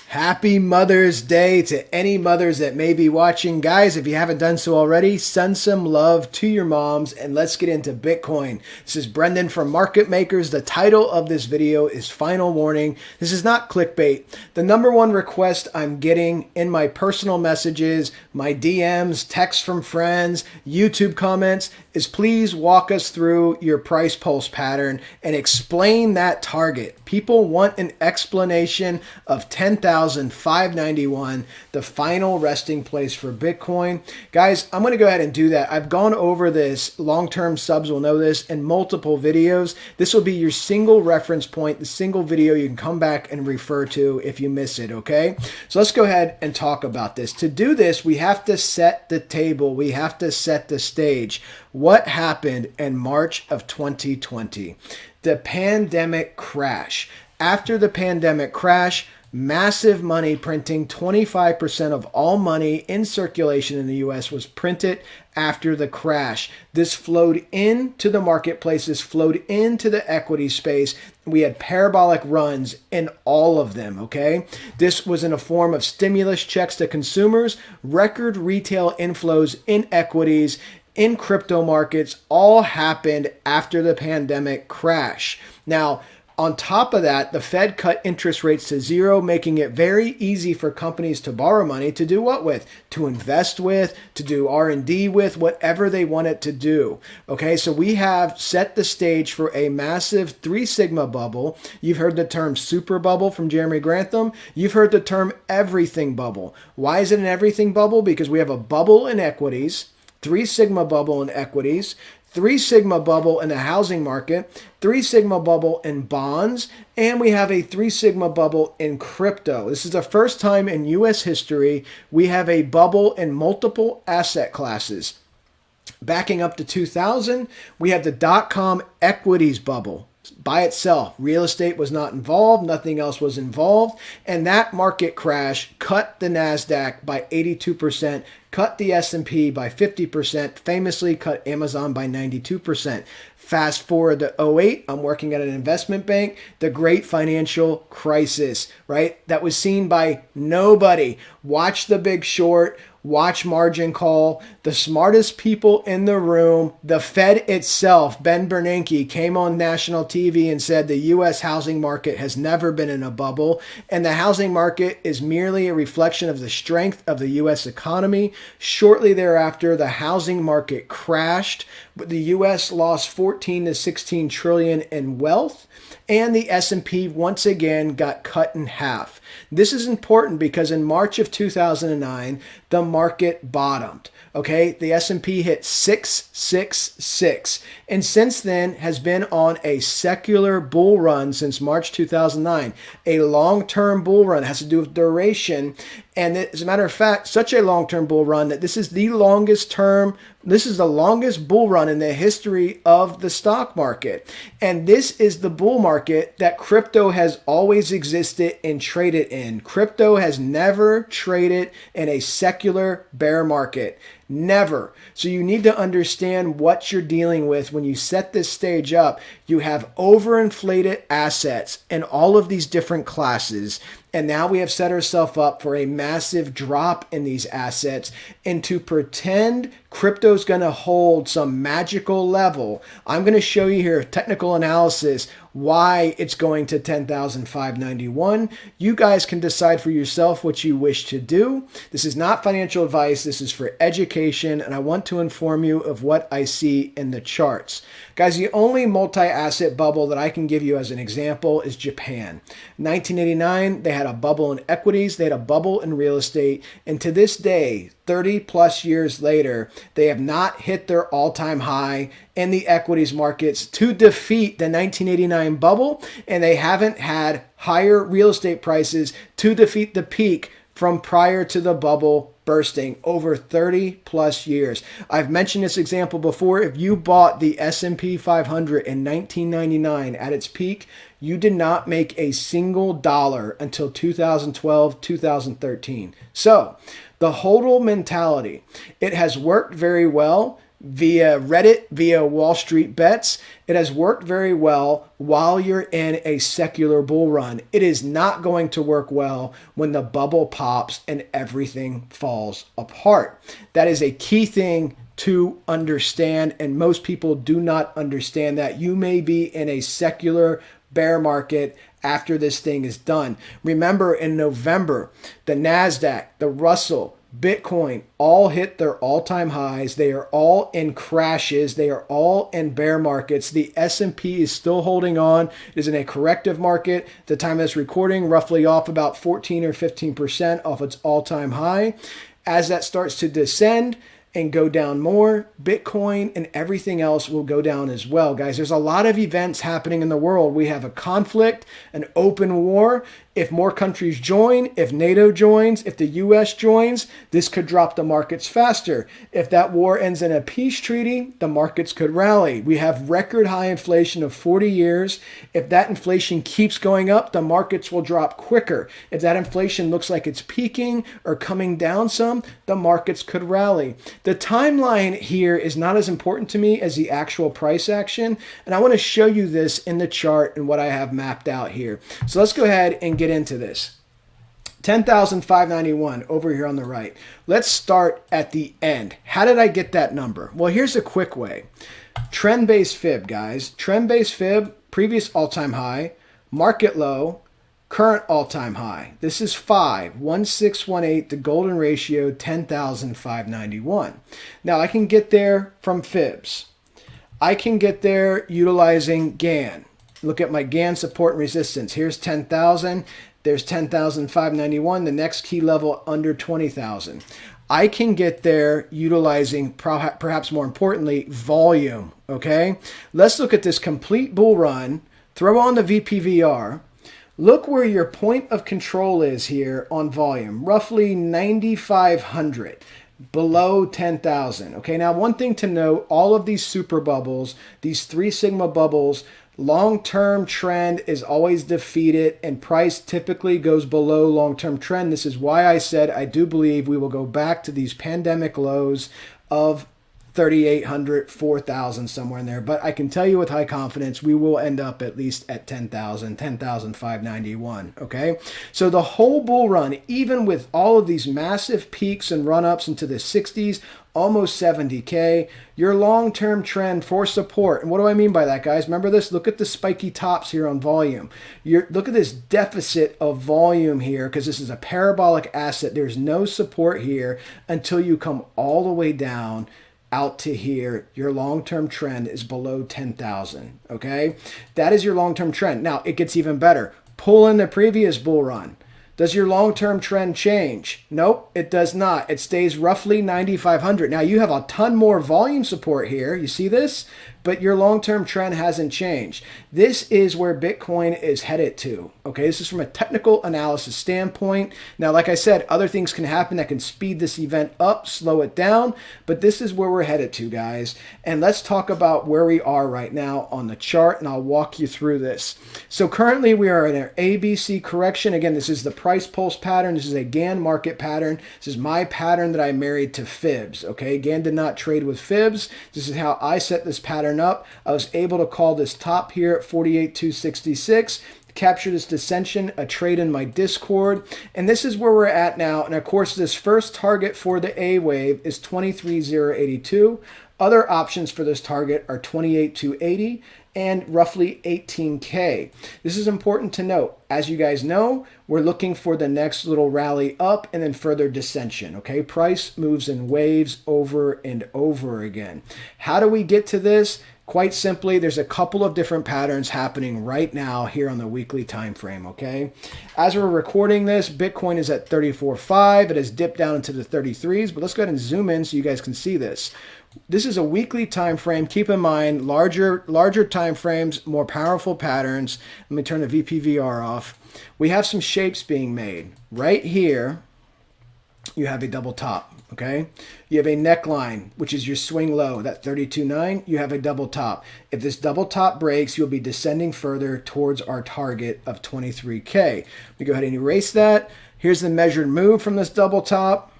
Happy Mother's Day to any mothers that may be watching. Guys, if you haven't done so already, send some love to your moms and let's get into Bitcoin. This is Brendan from Market Makers. The title of this video is Final Warning. This is not clickbait. The number one request I'm getting in my personal messages, my DMs, texts from friends, YouTube comments is please walk us through your price pulse pattern and explain that target. People want an explanation of 10,591, the final resting place for Bitcoin. Guys, I'm going to go ahead and do that. I've gone over this. Long-term subs will know this in multiple videos. This will be your single reference point, the single video you can come back and refer to if you miss it, okay? So let's go ahead and talk about this. To do this, we have to set the table. We have to set the stage. What happened in March of 2020? The pandemic crash. After the pandemic crash, massive money printing, 25% of all money in circulation in the US was printed after the crash. This flowed into the marketplaces, flowed into the equity space. We had parabolic runs in all of them, okay? This was in a form of stimulus checks to consumers, record retail inflows in equities, in crypto markets, all happened after the pandemic crash. Now, on top of that, the Fed cut interest rates to zero, making it very easy for companies to borrow money to do what with? To invest with, to do R&D with, whatever they want it to do. Okay, so we have set the stage for a massive Three Sigma bubble. You've heard the term super bubble from Jeremy Grantham. You've heard the term everything bubble. Why is it an everything bubble? Because we have a bubble in equities, Three Sigma bubble in equities, Three Sigma bubble in the housing market, Three Sigma bubble in bonds, and we have a Three Sigma bubble in crypto. This is the first time in US history we have a bubble in multiple asset classes. Backing up to 2000, we had the dot-com equities bubble. By itself, real estate was not involved, nothing else was involved, and that market crash cut the NASDAQ by 82%, cut the S&P by 50%, famously cut Amazon by 92%. Fast forward to '08, I'm working at an investment bank, the great financial crisis, right? That was seen by nobody. Watch The Big Short, watch Margin Call. The smartest people in the room, the Fed itself, Ben Bernanke, came on national TV and said the U.S. housing market has never been in a bubble, and the housing market is merely a reflection of the strength of the U.S. economy. Shortly thereafter, the housing market crashed. The U.S. lost 14 to 16 trillion in wealth, and the S&P once again got cut in half. This is important because in March of 2009, the market bottomed. Okay, the S&P hit 666, and since then has been on a secular bull run since March 2009. A long-term bull run has to do with duration, and as a matter of fact, such a long-term bull run that this is the longest bull run in the history of the stock market. And this is the bull market that crypto has always existed and traded in. Crypto has never traded in a secular bear market. Never. So you need to understand what you're dealing with when you set this stage up. You have overinflated assets in all of these different classes. And now we have set ourselves up for a massive drop in these assets. And to pretend crypto's going to hold some magical level, I'm going to show you here technical analysis why it's going to 10,591. You guys can decide for yourself what you wish to do. This is not financial advice. This is for education, and I want to inform you of what I see in the charts. Guys, the only multi-asset bubble that I can give you as an example is Japan. 1989, they had a bubble in equities, they had a bubble in real estate, and to this day, 30 plus years later, they have not hit their all-time high in the equities markets to defeat the 1989 bubble, and they haven't had higher real estate prices to defeat the peak from prior to the bubble bursting over 30 plus years. I've mentioned this example before. If you bought the S&P 500 in 1999 at its peak, you did not make a single dollar until 2012, 2013. So the hodl mentality, it has worked very well via Reddit, via Wall Street Bets. It has worked very well while you're in a secular bull run. It is not going to work well when the bubble pops and everything falls apart. That is a key thing to understand, and most people do not understand that. You may be in a secular bear market after this thing is done. Remember, in November, the NASDAQ, the Russell, Bitcoin all hit their all-time highs. They are all in crashes. They are all in bear markets. The S&P is still holding on. It is in a corrective market. At the time of this recording, roughly off about 14 or 15% off its all-time high. As that starts to descend and go down more, Bitcoin and everything else will go down as well. Guys, there's a lot of events happening in the world. We have a conflict, an open war. If more countries join, if NATO joins, if the US joins, this could drop the markets faster. If that war ends in a peace treaty, the markets could rally. We have record high inflation of 40 years. If that inflation keeps going up, the markets will drop quicker. If that inflation looks like it's peaking or coming down some, the markets could rally. The timeline here is not as important to me as the actual price action. And I want to show you this in the chart and what I have mapped out here. So let's go ahead and get into this. 10,591 over here on the right. Let's start at the end. How did I get that number? Well, here's a quick way. Trend-based fib, guys. Trend-based fib, previous all-time high, market low, current all-time high. This is 5.1618, the golden ratio, 10,591. Now, I can get there from fibs. I can get there utilizing GAN. Look at my GAN support and resistance. Here's 10,000. There's 10,591. The next key level under 20,000. I can get there utilizing, perhaps more importantly, volume. Okay? Let's look at this complete bull run. Throw on the VPVR. Look where your point of control is here on volume. Roughly 9,500. Below 10,000. Okay, now one thing to note, all of these super bubbles, these 3 sigma bubbles, long-term trend is always defeated and price typically goes below long-term trend. This is why I said I do believe we will go back to these pandemic lows of 3,800, 4,000, somewhere in there. But I can tell you with high confidence, we will end up at least at 10,000, 10,591. Okay. So the whole bull run, even with all of these massive peaks and run-ups into the 60s, almost 70K, your long-term trend for support. And what do I mean by that, guys? Remember this? Look at the spiky tops here on volume. Look at this deficit of volume here because this is a parabolic asset. There's no support here until you come all the way down out to here. Your long-term trend is below 10,000. Okay, that is your long-term trend. Now it gets even better. Pull in the previous bull run. Does your long-term trend change? Nope, it does not. It stays roughly 9,500. Now you have a ton more volume support here. You see this? But your long-term trend hasn't changed. This is where Bitcoin is headed to. Okay, this is from a technical analysis standpoint. Now, like I said, other things can happen that can speed this event up, slow it down, but this is where we're headed to, guys. And let's talk about where we are right now on the chart, and I'll walk you through this. So currently we are in an ABC correction. Again, this is the price pulse pattern. This is a GAN market pattern. This is my pattern that I married to fibs. Okay, GAN did not trade with fibs. This is how I set this pattern up. I was able to call this top here at 48,266, capture this dissension, a trade in my Discord, and this is where we're at now. And of course, this first target for the A wave is 23,082. Other options for this target are 28,280 and roughly 18K. This is important to note. As you guys know, we're looking for the next little rally up and then further dissension. Okay, price moves in waves over and over again. How do we get to this? Quite simply, there's a couple of different patterns happening right now here on the weekly time frame, okay? As we're recording this, Bitcoin is at 34.5. It has dipped down into the 33s, but let's go ahead and zoom in so you guys can see this. This is a weekly time frame. Keep in mind, larger time frames, more powerful patterns. Let me turn the VPVR off. We have some shapes being made. Right here, you have a double top. Okay, you have a neckline, which is your swing low, that 32.9. You have a double top. If this double top breaks, you'll be descending further towards our target of 23K. We go ahead and erase that. Here's the measured move from this double top.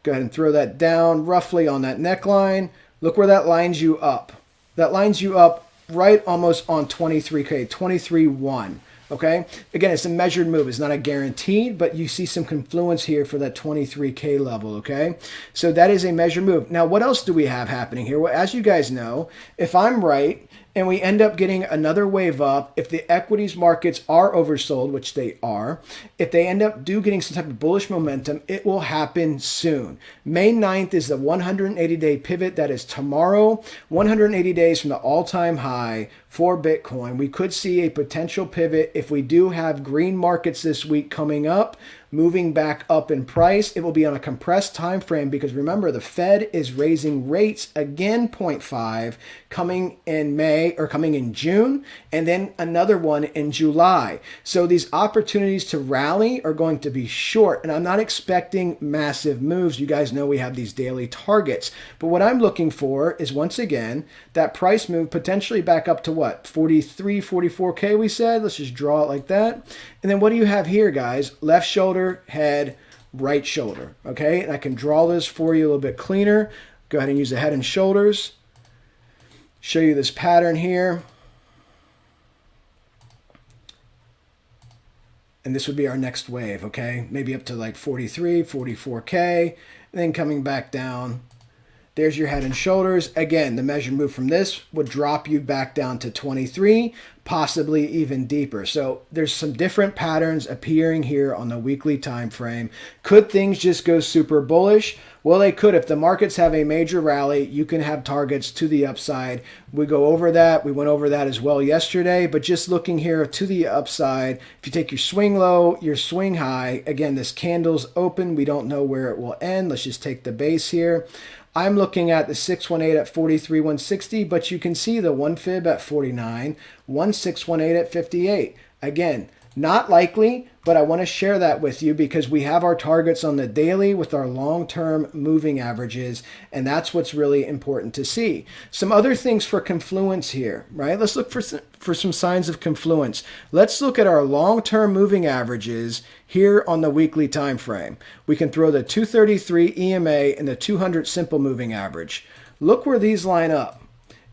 Go ahead and throw that down roughly on that neckline. Look where that lines you up. That lines you up right almost on 23K, 23.1. Okay, again, it's a measured move. It's not a guaranteed, but you see some confluence here for that 23K level. Okay, so that is a measured move. Now, what else do we have happening here? Well, as you guys know, if I'm right and we end up getting another wave up, if the equities markets are oversold, which they are, if they end up getting some type of bullish momentum, it will happen soon. May 9th is the 180-day pivot. That is tomorrow, 180 days from the all-time high for Bitcoin. We could see a potential pivot if we do have green markets this week coming up, moving back up in price. It will be on a compressed time frame because remember, the Fed is raising rates again 0.5 coming in May or coming in June, and then another one in July. So these opportunities to rally are going to be short, and I'm not expecting massive moves. You guys know we have these daily targets, but what I'm looking for is, once again, that price move potentially back up to what, 43, 44K we said? Let's just draw it like that. And then what do you have here, guys? Left shoulder, head, right shoulder, okay? And I can draw this for you a little bit cleaner. Go ahead and use the head and shoulders. Show you this pattern here. And this would be our next wave, okay? Maybe up to like 43, 44K, and then coming back down. There's your head and shoulders. Again, the measured move from this would drop you back down to 23, possibly even deeper. So there's some different patterns appearing here on the weekly time frame. Could things just go super bullish? Well, they could. If the markets have a major rally, you can have targets to the upside. We go over that. We went over that as well yesterday, but just looking here to the upside, if you take your swing low, your swing high, again, this candle's open. We don't know where it will end. Let's just take the base here. I'm looking at the 618 at 43,160, but you can see the 1 fib at 49, 1618 at 58. Again, not likely, but I want to share that with you because we have our targets on the daily with our long-term moving averages, and that's what's really important to see. Some other things for confluence here, right? Let's look for some signs of confluence. Let's look at our long-term moving averages here on the weekly time frame. We can throw the 233 EMA and the 200 simple moving average. Look where these line up.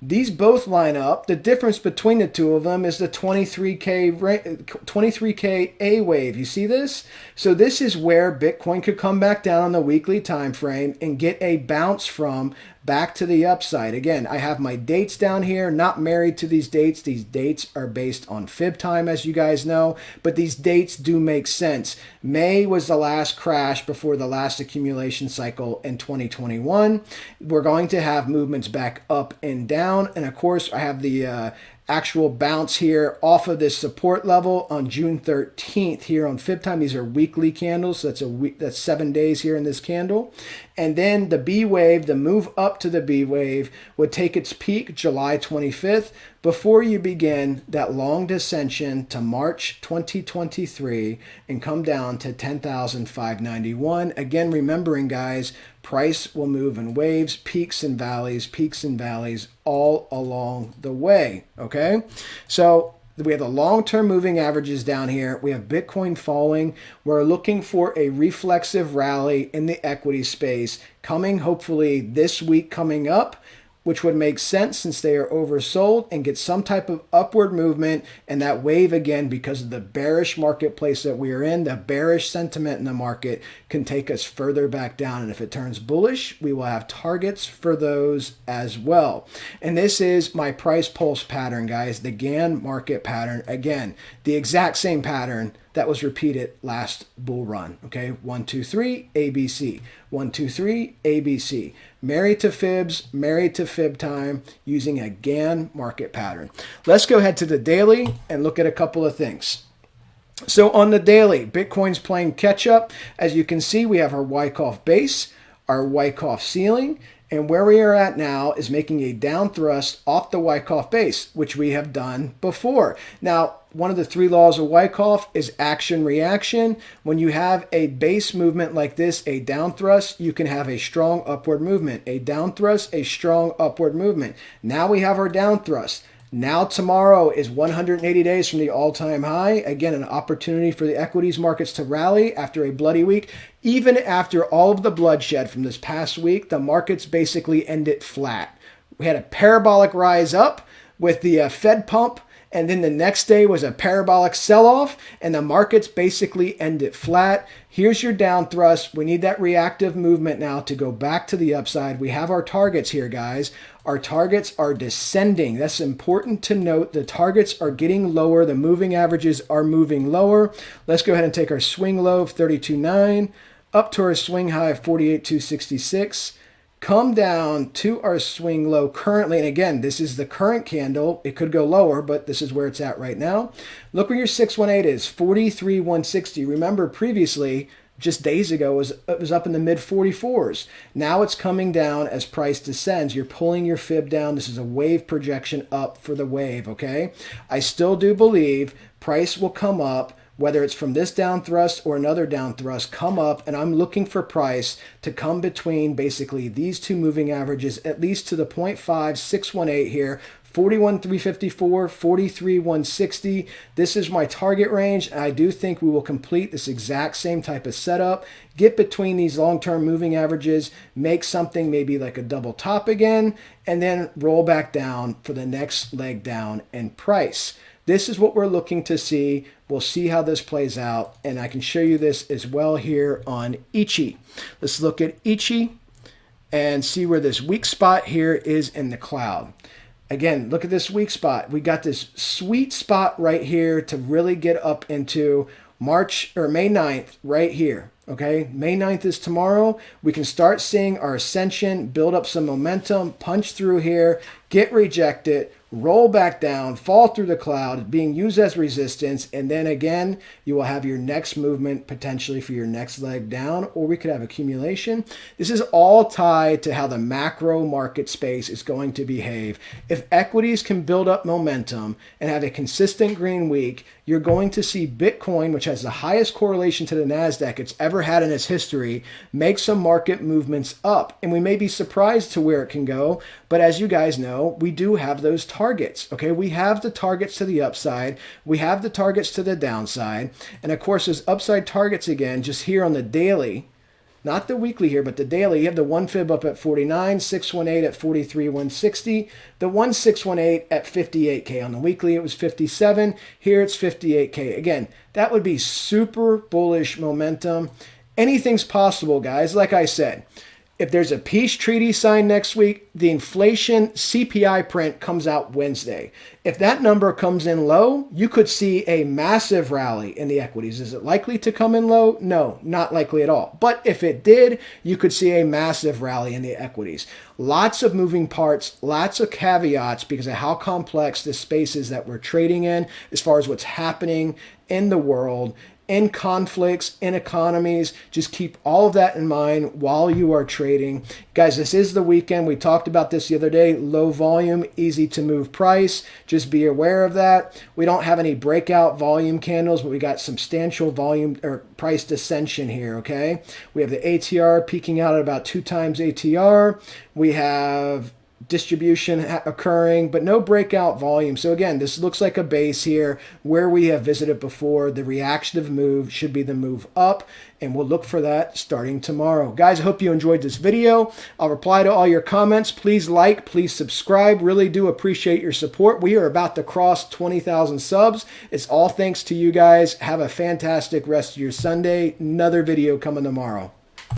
These both line up. The difference between the two of them is the 23K A wave. You see this? So this is where Bitcoin could come back down on the weekly time frame and get a bounce from back to the upside. Again, I have my dates down here, not married to these dates. These dates are based on fib time, as you guys know, but these dates do make sense. May was the last crash before the last accumulation cycle in 2021. We're going to have movements back up and down. And of course, I have the actual bounce here off of this support level on June 13th here on fib time. These are weekly candles, so that's a week, that's 7 days here in this candle. And then the B wave, the move up to the B wave, would take its peak July 25th before you begin that long descension to March 2023 and come down to 10,591. Again, remembering, guys, price will move in waves, peaks and valleys all along the way, okay? So we have the long-term moving averages down here. We have Bitcoin falling. We're looking for a reflexive rally in the equity space coming hopefully this week coming up, which would make sense since they are oversold, and get some type of upward movement and that wave again because of the bearish marketplace that we are in. The bearish sentiment in the market can take us further back down. And if it turns bullish, we will have targets for those as well. And this is my price pulse pattern, guys, the Gann market pattern. Again, the exact same pattern that was repeated last bull run. Okay, 1, 2, 3, ABC. 1, 2, 3, ABC. Married to fibs, married to fib time, using a Gann market pattern. Let's go ahead to the daily and look at a couple of things. So on the daily, Bitcoin's playing catch up. As you can see, we have our Wyckoff base, our Wyckoff ceiling, and where we are at now is making a down thrust off the Wyckoff base, which we have done before. Now, one of the 3 laws of Wyckoff is action-reaction. When you have a base movement like this, a down thrust, you can have a strong upward movement. A down thrust, a strong upward movement. Now we have our down thrust. Now tomorrow is 180 days from the all-time high. Again, an opportunity for the equities markets to rally after a bloody week. Even after all of the bloodshed from this past week, the markets basically ended flat. We had a parabolic rise up with the Fed pump, and then the next day was a parabolic sell-off, and the markets basically ended flat. Here's your down thrust. We need that reactive movement now to go back to the upside. We have our targets here, guys. Our targets are descending. That's important to note. The targets are getting lower. The moving averages are moving lower. Let's go ahead and take our swing low of 32.9 up to our swing high of 48.266. Come down to our swing low currently. And again, this is the current candle. It could go lower, but this is where it's at right now. Look where your 618 is, 43.160. Remember previously, just days ago, it was up in the mid 44s. Now it's coming down as price descends. You're pulling your fib down. This is a wave projection up for the wave, okay? I still do believe price will come up, whether it's from this down thrust or another down thrust, come up, and I'm looking for price to come between basically these two moving averages, at least to the 0.5618 here, 41,354, 43,160. This is my target range. I do think we will complete this exact same type of setup, get between these long-term moving averages, make something maybe like a double top again, and then roll back down for the next leg down in price. This is what we're looking to see. We'll see how this plays out, and I can show you this as well here on Ichi. Let's look at Ichi and see where this weak spot here is in the cloud. Again, look at this weak spot. We got this sweet spot right here to really get up into March or May 9th right here. Okay, May 9th is tomorrow. We can start seeing our ascension, build up some momentum, punch through here, get rejected, roll back down, fall through the cloud, being used as resistance, and then again, you will have your next movement potentially for your next leg down, or we could have accumulation. This is all tied to how the macro market space is going to behave. If equities can build up momentum and have a consistent green week, you're going to see Bitcoin, which has the highest correlation to the NASDAQ it's ever had in its history, make some market movements up. And we may be surprised to where it can go, but as you guys know, we do have those targets, okay? We have the targets to the upside. We have the targets to the downside. And of course, those upside targets again, just here on the daily, not the weekly here, but the daily, you have the one fib up at 49, 618 at 43, 160, the 1618 at 58K. On the weekly, it was 57. Here it's 58K. Again, that would be super bullish momentum. Anything's possible, guys. Like I said, if there's a peace treaty signed next week, the inflation CPI print comes out Wednesday. If that number comes in low, you could see a massive rally in the equities. Is it likely to come in low? No, not likely at all. But if it did, you could see a massive rally in the equities. Lots of moving parts, lots of caveats because of how complex this space is that we're trading in as far as what's happening in the world, in conflicts, in economies. Just keep all of that in mind while you are trading. Guys, this is the weekend. We talked about this the other day. Low volume, easy to move price. Just be aware of that. We don't have any breakout volume candles, but we got substantial volume or price descension here, okay? We have the ATR peaking out at about 2 times ATR. We have distribution occurring, but no breakout volume. So again, this looks like a base here where we have visited before. The reactive move should be the move up, and we'll look for that starting tomorrow. Guys, I hope you enjoyed this video. I'll reply to all your comments. Please like, please subscribe. Really do appreciate your support. We are about to cross 20,000 subs. It's all thanks to you guys. Have a fantastic rest of your Sunday. Another video coming tomorrow.